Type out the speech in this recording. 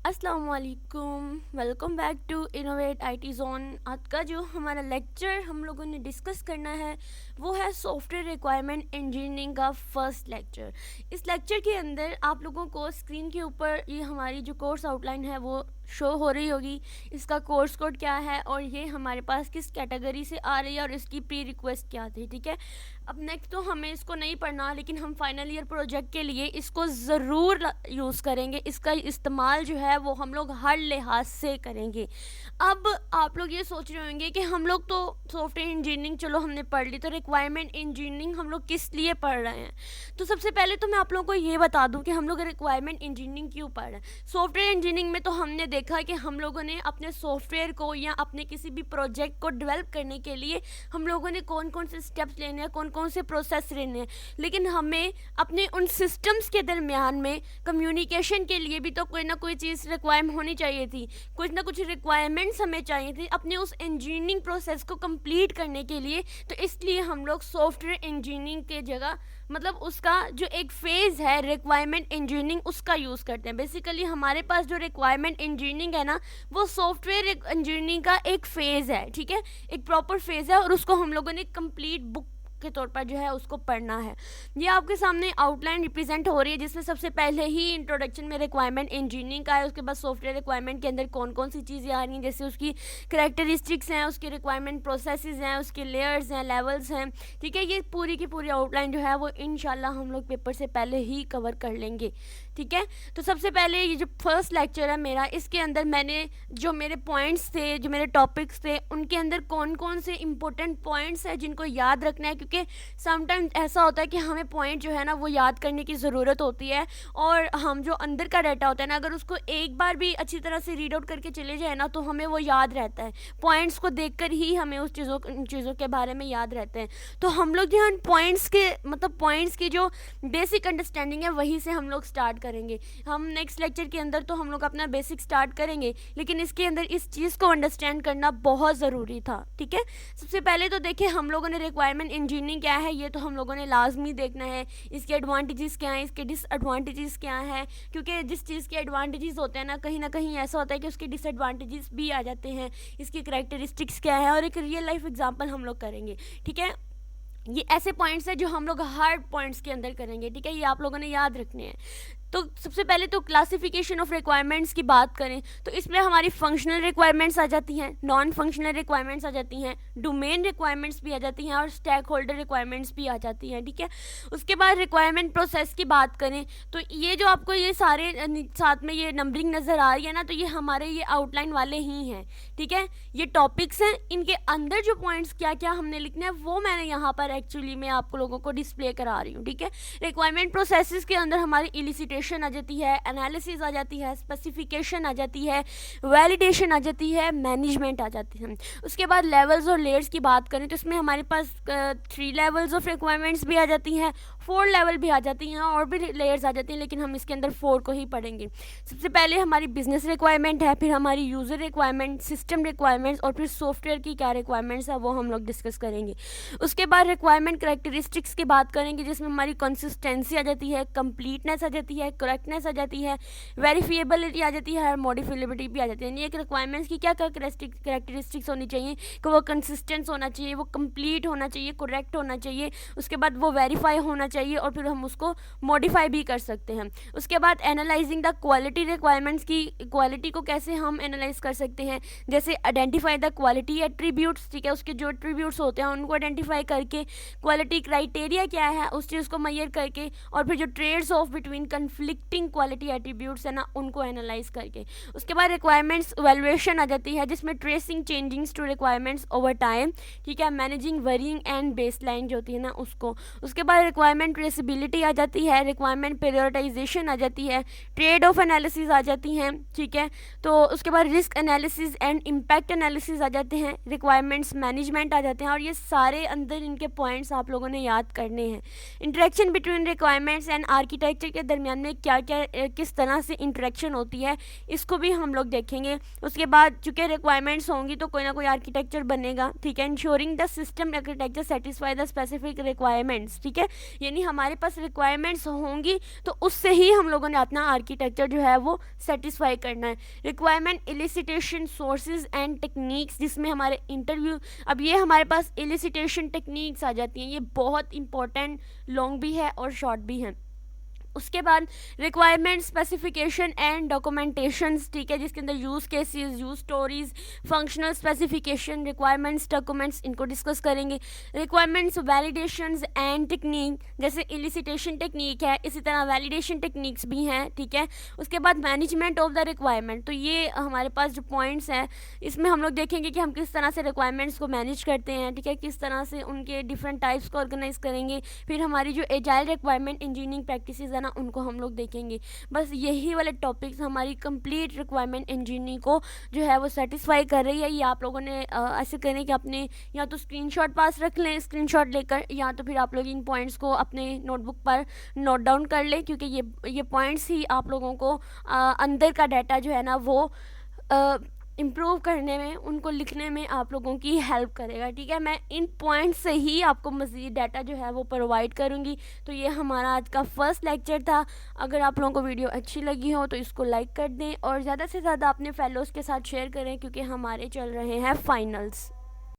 अस्सलाम वालेकुम, welcome back to innovate IT zone. आज का जो हमारा लेक्चर हम लोगों ने डिस्कस करना है वो है सॉफ्टवेयर रिक्वायरमेंट इंजीनियरिंग का फर्स्ट लेक्चर। इस लेक्चर के अंदर आप लोगों को स्क्रीन के ऊपर ये हमारी जो कोर्स आउटलाइन है वो शो हो रही होगी। इसका कोर्स कोड क्या है और ये हमारे पास किस कैटेगरी से आ रही है और इसकी प्री रिक्वेस्ट क्या थी, ठीक है। अब नेक्स्ट तो हमें इसको नहीं पढ़ना, लेकिन हम फाइनल ईयर प्रोजेक्ट के लिए इसको ज़रूर यूज़ करेंगे। इसका इस्तेमाल जो है वो हम लोग हर लिहाज से करेंगे। अब आप लोग ये सोच रहे होंगे कि हम लोग तो सॉफ्टवेयर इंजीनियरिंग चलो हमने पढ़ ली, तो रिक्वायरमेंट इंजीनियरिंग हम लोग किस लिए पढ़ रहे हैं। तो सबसे पहले तो मैं आप लोगों को ये बता दूं कि हम लोग रिक्वायरमेंट इंजीनियरिंग क्यों पढ़ रहे हैं। सॉफ्टवेयर इंजीनियरिंग में तो हमने देखा कि हम लोगों ने अपने सॉफ्टवेयर को या अपने किसी भी प्रोजेक्ट को डेवलप करने के लिए हम लोगों ने कौन कौन से स्टेप्स लेने हैं, कौन कौन से प्रोसेस लेने हैं। लेकिन हमें अपने उन सिस्टम्स के दरमियान में कम्युनिकेशन के लिए भी तो कोई ना कोई चीज़ रिक्वायरमेंट होनी चाहिए थी, कुछ ना कुछ रिक्वायरमेंट्स हमें चाहिए थी अपने उस इंजीनियरिंग प्रोसेस को कंप्लीट करने के लिए। तो इसलिए हम लोग सॉफ्टवेयर इंजीनियरिंग के जगह मतलब उसका जो एक फ़ेज़ है रिक्वायरमेंट इंजीनियरिंग उसका यूज़ करते हैं। बेसिकली हमारे पास जो रिक्वायरमेंट इंजीनियरिंग है ना, वो सॉफ्टवेयर इंजीनियरिंग का एक फ़ेज़ है, ठीक है, एक प्रॉपर फ़ेज़ है, और उसको हम लोगों ने कंप्लीट बुक के तौर पर जो है उसको पढ़ना है। ये आपके सामने आउटलाइन रिप्रेजेंट हो रही है, जिसमें सबसे पहले ही इंट्रोडक्शन में रिक्वायरमेंट इंजीनियरिंग का है। उसके बाद सॉफ्टवेयर रिक्वायरमेंट के अंदर कौन कौन सी चीज़ें आ रही हैं, जैसे उसकी करेक्टरिस्टिक्स हैं, उसके रिक्वायरमेंट प्रोसेसेस हैं, उसके लेयर्स हैं, लेवल्स हैं, ठीक है। ये पूरी की पूरी आउटलाइन जो है वो इंशाल्लाह हम लोग पेपर से पहले ही कवर कर लेंगे, ठीक है। तो सबसे पहले ये जो फर्स्ट लेक्चर है मेरा, इसके अंदर मैंने जो मेरे पॉइंट्स थे, जो मेरे टॉपिक्स थे, उनके अंदर कौन कौन से इंपॉर्टेंट पॉइंट्स हैं जिनको याद रखना है, क्योंकि समटाइम्स ऐसा होता है कि हमें पॉइंट जो है ना वो याद करने की ज़रूरत होती है, और हम जो अंदर का डाटा होता है ना, अगर उसको एक बार भी अच्छी तरह से रीड आउट करके चले जाए ना तो हमें वो याद रहता है। पॉइंट्स को देखकर ही हमें उस चीज़ों के बारे में याद रहते हैं। तो हम लोग जो है पॉइंट्स के मतलब पॉइंट्स की जो बेसिक अंडरस्टैंडिंग है वहीं से हम लोग स्टार्ट करेंगे। हम नेक्स्ट लेक्चर के अंदर तो हम लोग अपना बेसिक स्टार्ट करेंगे, लेकिन इसके अंदर इस चीज़ को अंडरस्टैंड करना बहुत ज़रूरी था, ठीक है। सबसे पहले तो देखिए हम लोगों ने रिक्वायरमेंट इंजीनियरिंग क्या है ये तो हम लोगों ने लाजमी देखना है। इसके एडवांटेजेस क्या हैं, इसके डिसएडवांटेजेस क्या हैं, क्योंकि जिस चीज़ के एडवांटेजेस होते हैं ना कहीं ऐसा होता है कि उसके डिसएडवांटेजेस भी आ जाते हैं। इसकी करेक्टरिस्टिक्स क्या है, और एक रियल लाइफ एग्जांपल हम लोग करेंगे, ठीक है। ये ऐसे पॉइंट्स हैं जो हम लोग हार्ड पॉइंट्स के अंदर करेंगे, ठीक है, ये आप लोगों ने याद रखने हैं। तो सबसे पहले तो क्लासिफिकेशन ऑफ रिक्वायरमेंट्स की बात करें तो इसमें हमारी फंक्शनल रिक्वायरमेंट्स आ जाती हैं, नॉन फंक्शनल रिक्वायरमेंट्स आ जाती हैं, डोमेन रिक्वायरमेंट्स भी आ जाती हैं, और स्टैक होल्डर रिक्वायरमेंट्स भी आ जाती हैं, ठीक है। उसके बाद रिक्वायरमेंट प्रोसेस की बात करें तो ये जो आपको ये सारे साथ में ये नंबरिंग नज़र आ रही है ना, तो ये हमारे ये आउटलाइन वाले ही हैं, ठीक है। ये टॉपिक्स हैं, इनके अंदर जो पॉइंट्स क्या क्या हमने लिखना है वो मैंने यहाँ पर एक्चुअली मैं आप लोगों को डिस्प्ले करा रही हूँ, ठीक है। रिक्वायरमेंट प्रोसेसेस के अंदर हमारी इलिसिटेशन आ जाती है, एनालिसिस आ जाती है, स्पेसिफिकेशन आ जाती है, वैलिडेशन आ जाती है, मैनेजमेंट आ जाती है। उसके बाद लेवल्स और लेयर्स की बात करें तो इसमें हमारे पास 3 लेवल्स ऑफ रिक्वायरमेंट्स भी आ जाती हैं, 4 लेवल भी आ जाती हैं, और भी लेयर्स आ जाती हैं, लेकिन हम इसके अंदर 4 को ही पढ़ेंगे। सबसे पहले हमारी बिजनेस रिक्वायरमेंट है, फिर हमारी यूज़र रिक्वायरमेंट, सिस्टम रिक्वायरमेंट्स, और फिर सॉफ्टवेयर की क्या रिक्वायरमेंट्स है वो हम लोग डिस्कस करेंगे। उसके बाद रिक्वायरमेंट करेक्टरिस्टिक्स की बात करेंगे, जिसमें हमारी कंसिस्टेंसी आ जाती है, कंप्लीटनेस आ जाती है, करेक्टनेस आ जाती है, वेरीफिएबिलिटी आ जाती है, और मॉडिफिलेबिलिटी भी आ जाती है। एक रिक्वायरमेंट्स की क्या क्या करेक्टरिस्टिक्स होनी चाहिए कि वो कंसिस्टेंट होना चाहिए, वो कंप्लीट होना चाहिए, करेक्ट होना चाहिए, उसके बाद वो वेरीफाई होना चाहिए, और फिर हम उसको मॉडिफाई भी कर सकते हैं। उसके बाद एनालाइजिंग द क्वालिटी रिक्वायरमेंट्स की क्वालिटी को कैसे हम एनालाइज कर सकते हैं, जैसे आइडेंटिफाई द क्वालिटी एट्रीब्यूट्स, ठीक है, उसके जो एट्रीब्यूट्स होते हैं उनको आइडेंटिफाई करके, क्वालिटी क्राइटेरिया क्या है उस चीज़ को मेजर करके, और फिर जो trades off between conflicting quality attributes है ना उनको एनालाइज करके। उसके बाद रिक्वायरमेंट्स वैल्यूएशन आ जाती है, जिसमें tracing changings to requirements over time, ठीक है, मैनेजिंग वरीइंग एंड बेसलाइन जो होती है ना उसको। उसके बाद रिक्वायरमेंट ट्रेसिबिलिटी आ जाती है, रिक्वायरमेंट प्रायोरिटाइजेशन आ जाती है, ट्रेड ऑफ एनालिसिस आ जाती हैं, ठीक है। तो उसके बाद risk analysis and impact analysis आ जाते हैं, रिक्वायरमेंट्स मैनेजमेंट आ जाते हैं, और ये सारे अंदर इनके पॉइंट्स आप लोगों ने याद करने हैं। Interaction between requirements and architecture के दरमियान में क्या क्या किस तरह से इंटरेक्शन होती है इसको भी हम लोग देखेंगे। उसके बाद चूँकि रिक्वायरमेंट्स होंगी तो कोई ना कोई आर्किटेक्चर बनेगा, ठीक है। Ensuring the system architecture satisfy the specific requirements, ठीक है, ये यानी हमारे पास रिक्वायरमेंट्स होंगी तो उससे ही हम लोगों ने अपना आर्किटेक्चर जो है वो सेटिस्फाई करना है। Requirement elicitation sources and techniques, जिसमें हमारे इंटरव्यू, अब ये हमारे पास एलिसिटेशन टेक्निक्स आ जाती हैं, ये बहुत इंपॉर्टेंट, लॉन्ग भी है और शॉर्ट भी है। उसके बाद रिक्वायरमेंट स्पेसिफिकेशन एंड डॉक्यूमेंटेशंस, ठीक है, जिसके अंदर use cases, use stories, functional specification, requirements documents, इनको डिस्कस करेंगे। रिक्वायरमेंट्स वैलिडेशंस एंड टेक्निक, जैसे एलिसिटेशन टेक्निक है, इसी तरह वैलिडेशन टेक्निक्स भी हैं, ठीक है। उसके बाद मैनेजमेंट ऑफ द रिक्वायरमेंट, तो ये हमारे पास जो पॉइंट्स हैं इसमें हम लोग देखेंगे कि हम किस तरह से रिक्वायरमेंट्स को मैनेज करते हैं, ठीक है, किस तरह से उनके डिफरेंट टाइप्स को ऑर्गेनाइज करेंगे। फिर हमारी जो एजाइल रिक्वायरमेंट इंजीनियरिंग प्रैक्टिसेस ना, उनको हम लोग देखेंगे। बस यही वाले टॉपिक्स हमारी कंप्लीट रिक्वायरमेंट इंजीनियरिंग को जो है वो सेटिस्फाई कर रही है। ये आप लोगों ने ऐसे करें कि अपने या तो स्क्रीनशॉट पास रख लें, स्क्रीनशॉट लेकर, या तो फिर आप लोग इन पॉइंट्स को अपने नोटबुक पर नोट डाउन कर लें, क्योंकि ये पॉइंट्स ही आप लोगों को अंदर का डाटा जो है ना वो इम्प्रूव करने में, उनको लिखने में आप लोगों की हेल्प करेगा, ठीक है। मैं इन पॉइंट्स से ही आपको मज़ीद डाटा जो है वो प्रोवाइड करूँगी। तो ये हमारा आज का फर्स्ट लेक्चर था। अगर आप लोगों को वीडियो अच्छी लगी हो तो इसको लाइक कर दें और ज़्यादा से ज़्यादा अपने फेलोज़ के साथ शेयर करें, क्योंकि हमारे चल रहे हैं फाइनल्स।